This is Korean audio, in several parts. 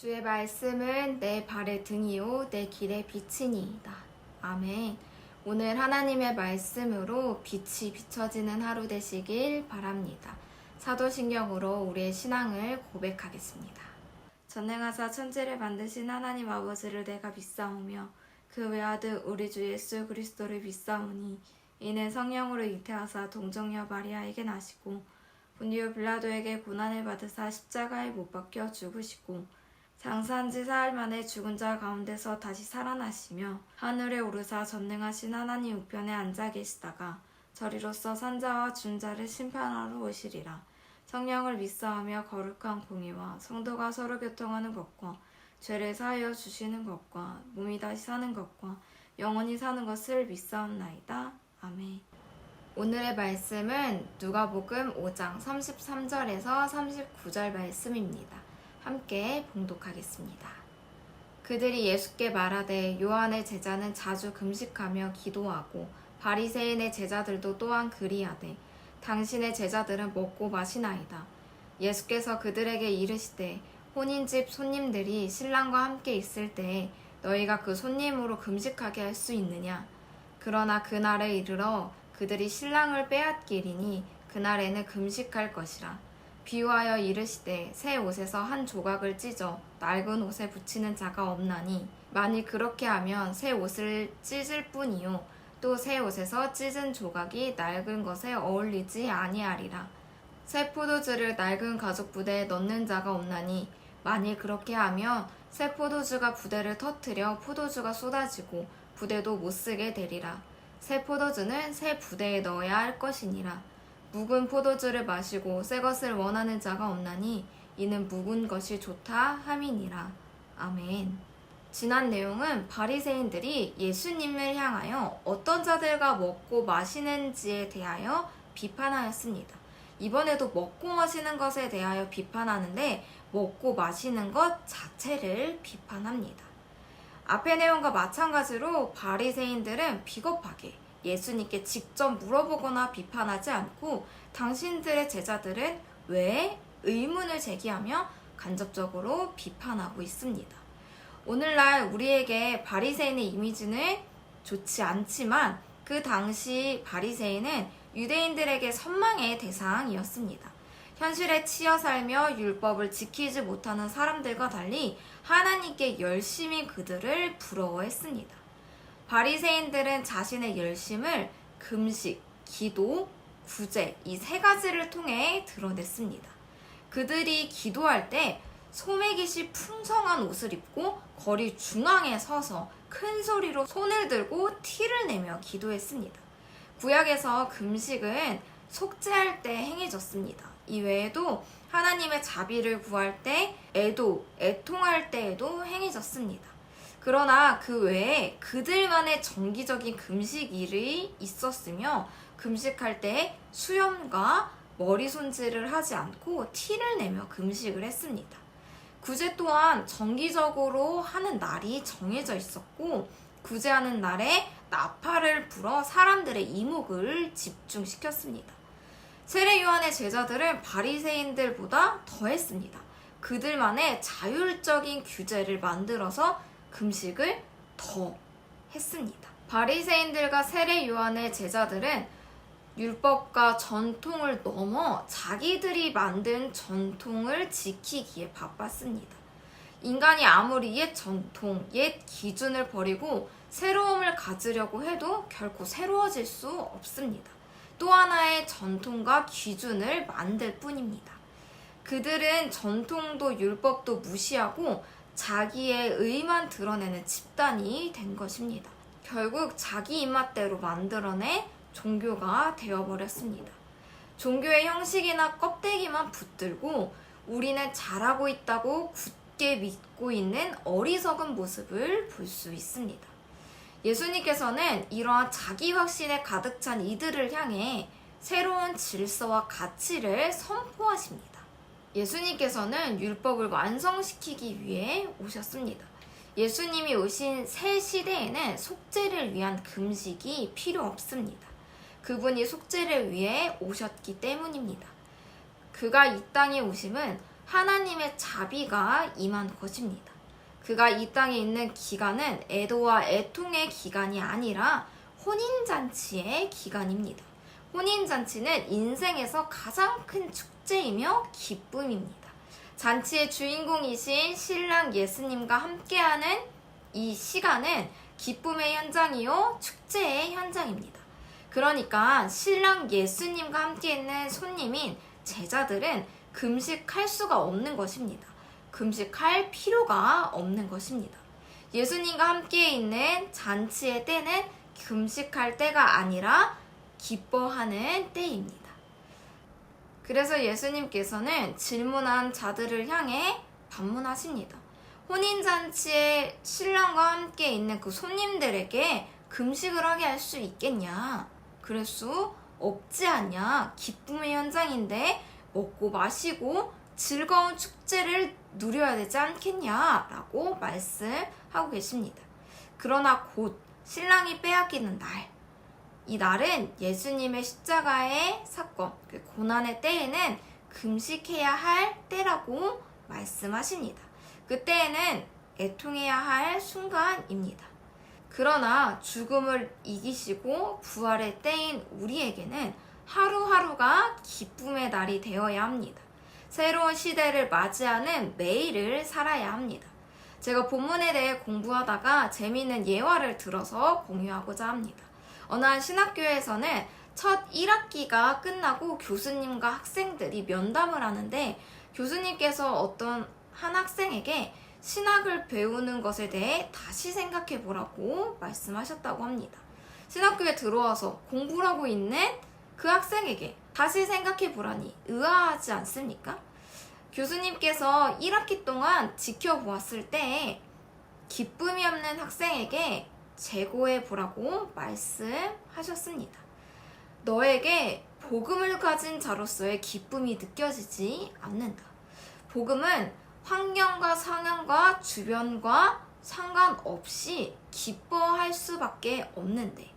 주의 말씀은 내 발의 등이요 내 길의 빛이니이다. 아멘. 오늘 하나님의 말씀으로 빛이 비춰지는 하루 되시길 바랍니다. 사도신경으로 우리의 신앙을 고백하겠습니다. 전능하사 천지를 만드신 하나님 아버지를 내가 믿사오며 그 외아들 우리 주 예수 그리스도를 믿사오니 이는 성령으로 잉태하사 동정녀 마리아에게 나시고 본디오 빌라도에게 고난을 받으사 십자가에 못 박혀 죽으시고 장사한 지 사흘 만에 죽은 자 가운데서 다시 살아나시며 하늘에 오르사 전능하신 하나님 우편에 앉아 계시다가 저리로서 산자와 준자를 심판하러 오시리라. 성령을 믿사오며 거룩한 공의와 성도가 서로 교통하는 것과 죄를 사하여 주시는 것과 몸이 다시 사는 것과 영원히 사는 것을 믿사옵나이다. 아멘. 오늘의 말씀은 누가복음 5장 33절에서 39절 말씀입니다. 함께 봉독하겠습니다. 그들이 예수께 말하되 요한의 제자는 자주 금식하며 기도하고 바리새인의 제자들도 또한 그리하되 당신의 제자들은 먹고 마시나이다. 예수께서 그들에게 이르시되 혼인집 손님들이 신랑과 함께 있을 때에 너희가 그 손님으로 금식하게 할 수 있느냐? 그러나 그날에 이르러 그들이 신랑을 빼앗기리니 그날에는 금식할 것이라. 비유하여 이르시되 새 옷에서 한 조각을 찢어 낡은 옷에 붙이는 자가 없나니 만일 그렇게 하면 새 옷을 찢을 뿐이요 또 새 옷에서 찢은 조각이 낡은 것에 어울리지 아니하리라. 새 포도주를 낡은 가죽 부대에 넣는 자가 없나니 만일 그렇게 하면 새 포도주가 부대를 터뜨려 포도주가 쏟아지고 부대도 못쓰게 되리라. 새 포도주는 새 부대에 넣어야 할 것이니라. 묵은 포도주를 마시고 새 것을 원하는 자가 없나니 이는 묵은 것이 좋다 함이니라. 아멘. 지난 내용은 바리새인들이 예수님을 향하여 어떤 자들과 먹고 마시는지에 대하여 비판하였습니다. 이번에도 먹고 마시는 것에 대하여 비판하는데 먹고 마시는 것 자체를 비판합니다. 앞의 내용과 마찬가지로 바리새인들은 비겁하게 예수님께 직접 물어보거나 비판하지 않고 당신들의 제자들은 왜 의문을 제기하며 간접적으로 비판하고 있습니다. 오늘날 우리에게 바리새인의 이미지는 좋지 않지만 그 당시 바리새인은 유대인들에게 선망의 대상이었습니다. 현실에 치여 살며 율법을 지키지 못하는 사람들과 달리 하나님께 열심히 그들을 부러워했습니다. 바리새인들은 자신의 열심을 금식, 기도, 구제 이 세 가지를 통해 드러냈습니다. 그들이 기도할 때 소매깃이 풍성한 옷을 입고 거리 중앙에 서서 큰 소리로 손을 들고 티를 내며 기도했습니다. 구약에서 금식은 속죄할 때 행해졌습니다. 이외에도 하나님의 자비를 구할 때, 애통할 때에도 행해졌습니다. 그러나 그 외에 그들만의 정기적인 금식일이 있었으며 금식할 때 수염과 머리 손질을 하지 않고 티를 내며 금식을 했습니다. 구제 또한 정기적으로 하는 날이 정해져 있었고 구제하는 날에 나팔을 불어 사람들의 이목을 집중시켰습니다. 세례 요한의 제자들은 바리새인들보다 더했습니다. 그들만의 자율적인 규제를 만들어서 금식을 더 했습니다. 바리새인들과 세례 요한의 제자들은 율법과 전통을 넘어 자기들이 만든 전통을 지키기에 바빴습니다. 인간이 아무리 옛 전통, 옛 기준을 버리고 새로움을 가지려고 해도 결코 새로워질 수 없습니다. 또 하나의 전통과 기준을 만들 뿐입니다. 그들은 전통도 율법도 무시하고 자기의 의만 드러내는 집단이 된 것입니다. 결국 자기 입맛대로 만들어내 종교가 되어버렸습니다. 종교의 형식이나 껍데기만 붙들고 우리는 잘하고 있다고 굳게 믿고 있는 어리석은 모습을 볼 수 있습니다. 예수님께서는 이러한 자기 확신에 가득 찬 이들을 향해 새로운 질서와 가치를 선포하십니다. 예수님께서는 율법을 완성시키기 위해 오셨습니다. 예수님이 오신 새 시대에는 속죄를 위한 금식이 필요 없습니다. 그분이 속죄를 위해 오셨기 때문입니다. 그가 이 땅에 오심은 하나님의 자비가 임한 것입니다. 그가 이 땅에 있는 기간은 애도와 애통의 기간이 아니라 혼인잔치의 기간입니다. 혼인잔치는 인생에서 가장 큰 축제이며 기쁨입니다. 잔치의 주인공이신 신랑 예수님과 함께하는 이 시간은 기쁨의 현장이요 축제의 현장입니다. 그러니까 신랑 예수님과 함께 있는 손님인 제자들은 금식할 수가 없는 것입니다. 금식할 필요가 없는 것입니다. 예수님과 함께 있는 잔치의 때는 금식할 때가 아니라 기뻐하는 때입니다. 그래서 예수님께서는 질문한 자들을 향해 반문하십니다. 혼인잔치에 신랑과 함께 있는 그 손님들에게 금식을 하게 할 수 있겠냐? 그럴 수 없지 않냐? 기쁨의 현장인데 먹고 마시고 즐거운 축제를 누려야 되지 않겠냐? 라고 말씀하고 계십니다. 그러나 곧 신랑이 빼앗기는 날, 이 날은 예수님의 십자가의 사건, 그 고난의 때에는 금식해야 할 때라고 말씀하십니다. 그때에는 애통해야 할 순간입니다. 그러나 죽음을 이기시고 부활의 때인 우리에게는 하루하루가 기쁨의 날이 되어야 합니다. 새로운 시대를 맞이하는 매일을 살아야 합니다. 제가 본문에 대해 공부하다가 재미있는 예화를 들어서 공유하고자 합니다. 어느 한 신학교에서는 첫 1학기가 끝나고 교수님과 학생들이 면담을 하는데 교수님께서 어떤 한 학생에게 신학을 배우는 것에 대해 다시 생각해 보라고 말씀하셨다고 합니다. 신학교에 들어와서 공부를 하고 있는 그 학생에게 다시 생각해 보라니 의아하지 않습니까? 교수님께서 1학기 동안 지켜보았을 때 기쁨이 없는 학생에게 재고해 보라고 말씀하셨습니다. 너에게 복음을 가진 자로서의 기쁨이 느껴지지 않는다. 복음은 환경과 상황과 주변과 상관없이 기뻐할 수밖에 없는데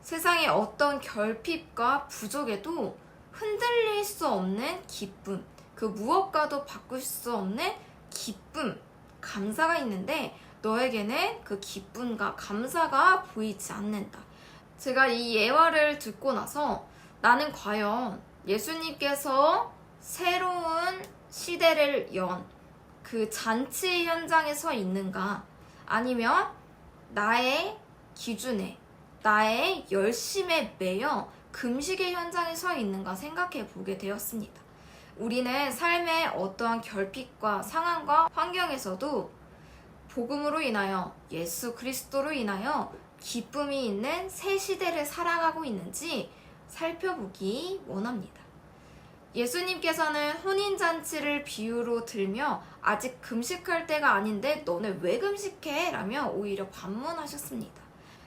세상의 어떤 결핍과 부족에도 흔들릴 수 없는 기쁨, 그 무엇과도 바꿀 수 없는 기쁨, 감사가 있는데 너에게는 그 기쁨과 감사가 보이지 않는다. 제가 이 예화를 듣고 나서 나는 과연 예수님께서 새로운 시대를 연 그 잔치 현장에 서 있는가 아니면 나의 기준에 나의 열심에 매여 금식의 현장에 서 있는가 생각해 보게 되었습니다. 우리는 삶의 어떠한 결핍과 상황과 환경에서도 복음으로 인하여 예수 그리스도로 인하여 기쁨이 있는 새 시대를 살아가고 있는지 살펴보기 원합니다. 예수님께서는 혼인잔치를 비유로 들며 아직 금식할 때가 아닌데 너네 왜 금식해? 라며 오히려 반문하셨습니다.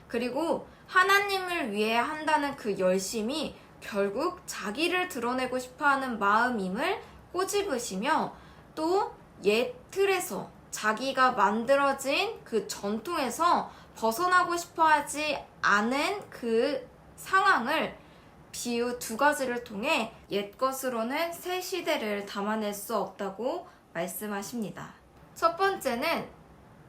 그리고 하나님을 위해 한다는 그 열심이 결국 자기를 드러내고 싶어하는 마음임을 꼬집으시며 또 옛 틀에서 자기가 만들어진 그 전통에서 벗어나고 싶어하지 않은 그 상황을 비유 두 가지를 통해 옛것으로는 새 시대를 담아낼 수 없다고 말씀하십니다. 첫 번째는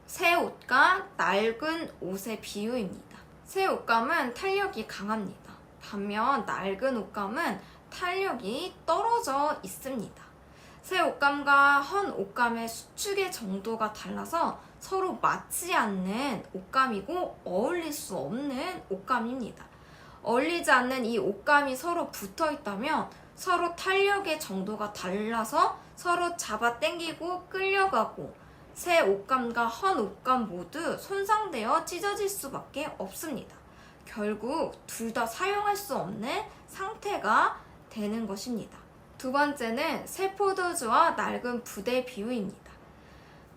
새 옷과 낡은 옷의 비유입니다. 새 옷감은 탄력이 강합니다. 반면 낡은 옷감은 탄력이 떨어져 있습니다. 새 옷감과 헌 옷감의 수축의 정도가 달라서 서로 맞지 않는 옷감이고 어울릴 수 없는 옷감입니다. 어울리지 않는 이 옷감이 서로 붙어 있다면 서로 탄력의 정도가 달라서 서로 잡아 당기고 끌려가고 새 옷감과 헌 옷감 모두 손상되어 찢어질 수밖에 없습니다. 결국 둘 다 사용할 수 없는 상태가 되는 것입니다. 두 번째는 새 포도주와 낡은 부대 비유입니다.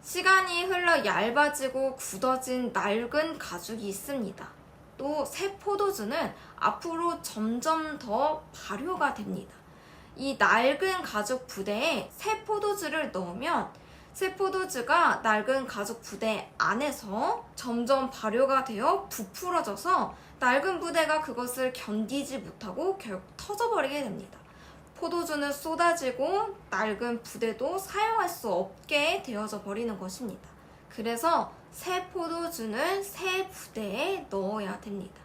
시간이 흘러 얇아지고 굳어진 낡은 가죽이 있습니다. 또 새 포도주는 앞으로 점점 더 발효가 됩니다. 이 낡은 가죽 부대에 새 포도주를 넣으면 새 포도주가 낡은 가죽 부대 안에서 점점 발효가 되어 부풀어져서 낡은 부대가 그것을 견디지 못하고 결국 터져버리게 됩니다. 포도주는 쏟아지고 낡은 부대도 사용할 수 없게 되어져 버리는 것입니다. 그래서 새 포도주는 새 부대에 넣어야 됩니다.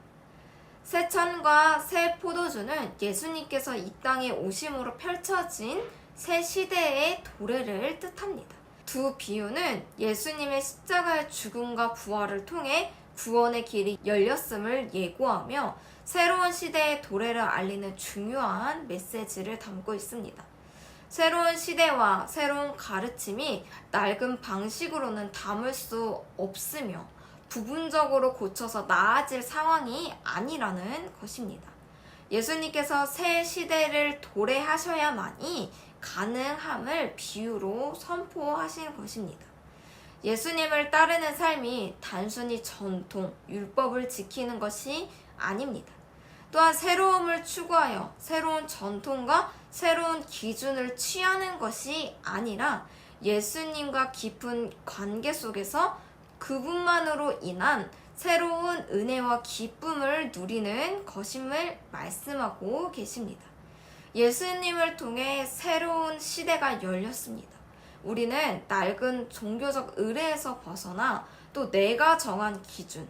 새 천과 새 포도주는 예수님께서 이 땅에 오심으로 펼쳐진 새 시대의 도래를 뜻합니다. 두 비유는 예수님의 십자가의 죽음과 부활을 통해 구원의 길이 열렸음을 예고하며 새로운 시대의 도래를 알리는 중요한 메시지를 담고 있습니다. 새로운 시대와 새로운 가르침이 낡은 방식으로는 담을 수 없으며 부분적으로 고쳐서 나아질 상황이 아니라는 것입니다. 예수님께서 새 시대를 도래하셔야만이 가능함을 비유로 선포하신 것입니다. 예수님을 따르는 삶이 단순히 전통, 율법을 지키는 것이 아닙니다. 또한 새로움을 추구하여 새로운 전통과 새로운 기준을 취하는 것이 아니라 예수님과 깊은 관계 속에서 그분만으로 인한 새로운 은혜와 기쁨을 누리는 것임을 말씀하고 계십니다. 예수님을 통해 새로운 시대가 열렸습니다. 우리는 낡은 종교적 의례에서 벗어나 또 내가 정한 기준,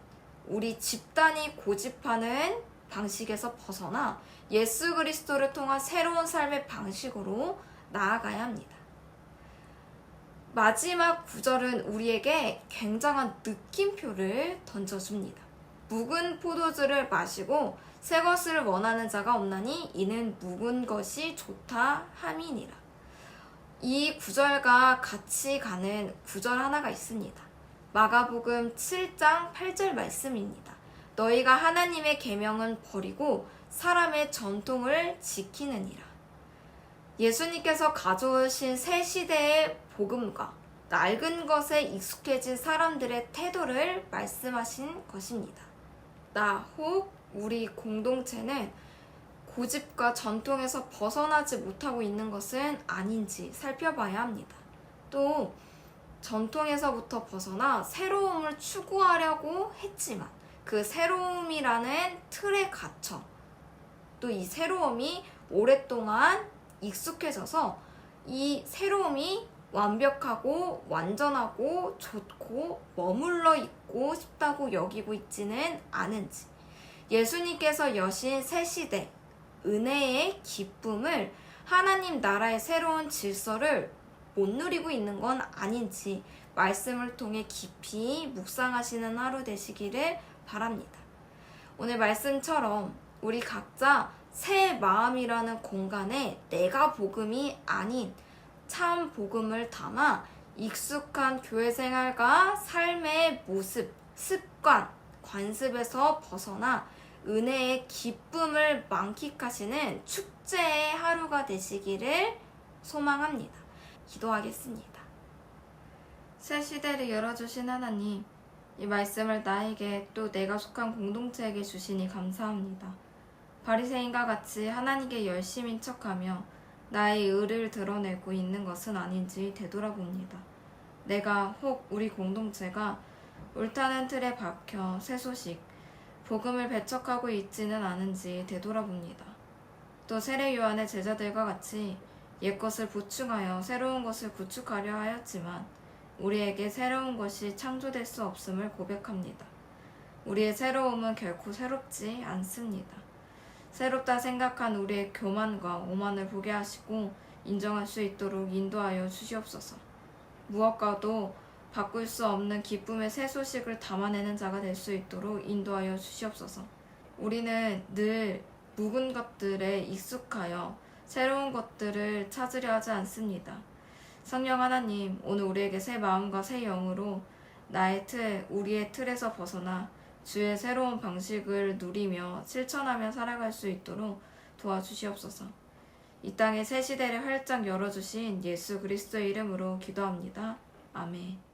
우리 집단이 고집하는 방식에서 벗어나 예수 그리스도를 통한 새로운 삶의 방식으로 나아가야 합니다. 마지막 구절은 우리에게 굉장한 느낌표를 던져줍니다. 묵은 포도주를 마시고 새 것을 원하는 자가 없나니 이는 묵은 것이 좋다 함이니라. 이 구절과 같이 가는 구절 하나가 있습니다. 마가복음 7장 8절 말씀입니다. 너희가 하나님의 계명은 버리고 사람의 전통을 지키느니라. 예수님께서 가져오신 새 시대의 복음과 낡은 것에 익숙해진 사람들의 태도를 말씀하신 것입니다. 나 혹 우리 공동체는 고집과 전통에서 벗어나지 못하고 있는 것은 아닌지 살펴봐야 합니다. 또 전통에서부터 벗어나 새로움을 추구하려고 했지만 그 새로움이라는 틀에 갇혀 또 이 새로움이 오랫동안 익숙해져서 이 새로움이 완벽하고 완전하고 좋고 머물러 있고 싶다고 여기고 있지는 않은지, 예수님께서 여신 새 시대 은혜의 기쁨을 하나님 나라의 새로운 질서를 못 누리고 있는 건 아닌지 말씀을 통해 깊이 묵상하시는 하루 되시기를 바랍니다. 오늘 말씀처럼 우리 각자 새 마음이라는 공간에 내가 복음이 아닌 참 복음을 담아 익숙한 교회 생활과 삶의 모습, 습관, 관습에서 벗어나 은혜의 기쁨을 만끽하시는 축제의 하루가 되시기를 소망합니다. 기도하겠습니다. 새 시대를 열어주신 하나님, 이 말씀을 나에게 또 내가 속한 공동체에게 주시니 감사합니다. 바리새인과 같이 하나님께 열심인 척하며 나의 의를 드러내고 있는 것은 아닌지 되돌아봅니다. 내가 혹 우리 공동체가 옳다는 틀에 박혀 새 소식, 복음을 배척하고 있지는 않은지 되돌아봅니다. 또 세례 요한의 제자들과 같이 옛것을 보충하여 새로운 것을 구축하려 하였지만 우리에게 새로운 것이 창조될 수 없음을 고백합니다. 우리의 새로움은 결코 새롭지 않습니다. 새롭다 생각한 우리의 교만과 오만을 보게 하시고 인정할 수 있도록 인도하여 주시옵소서. 무엇과도 바꿀 수 없는 기쁨의 새 소식을 담아내는 자가 될 수 있도록 인도하여 주시옵소서. 우리는 늘 묵은 것들에 익숙하여 새로운 것들을 찾으려 하지 않습니다. 성령 하나님, 오늘 우리에게 새 마음과 새 영으로 나의 틀, 우리의 틀에서 벗어나 주의 새로운 방식을 누리며 실천하며 살아갈 수 있도록 도와주시옵소서. 이 땅의 새 시대를 활짝 열어주신 예수 그리스도의 이름으로 기도합니다. 아멘.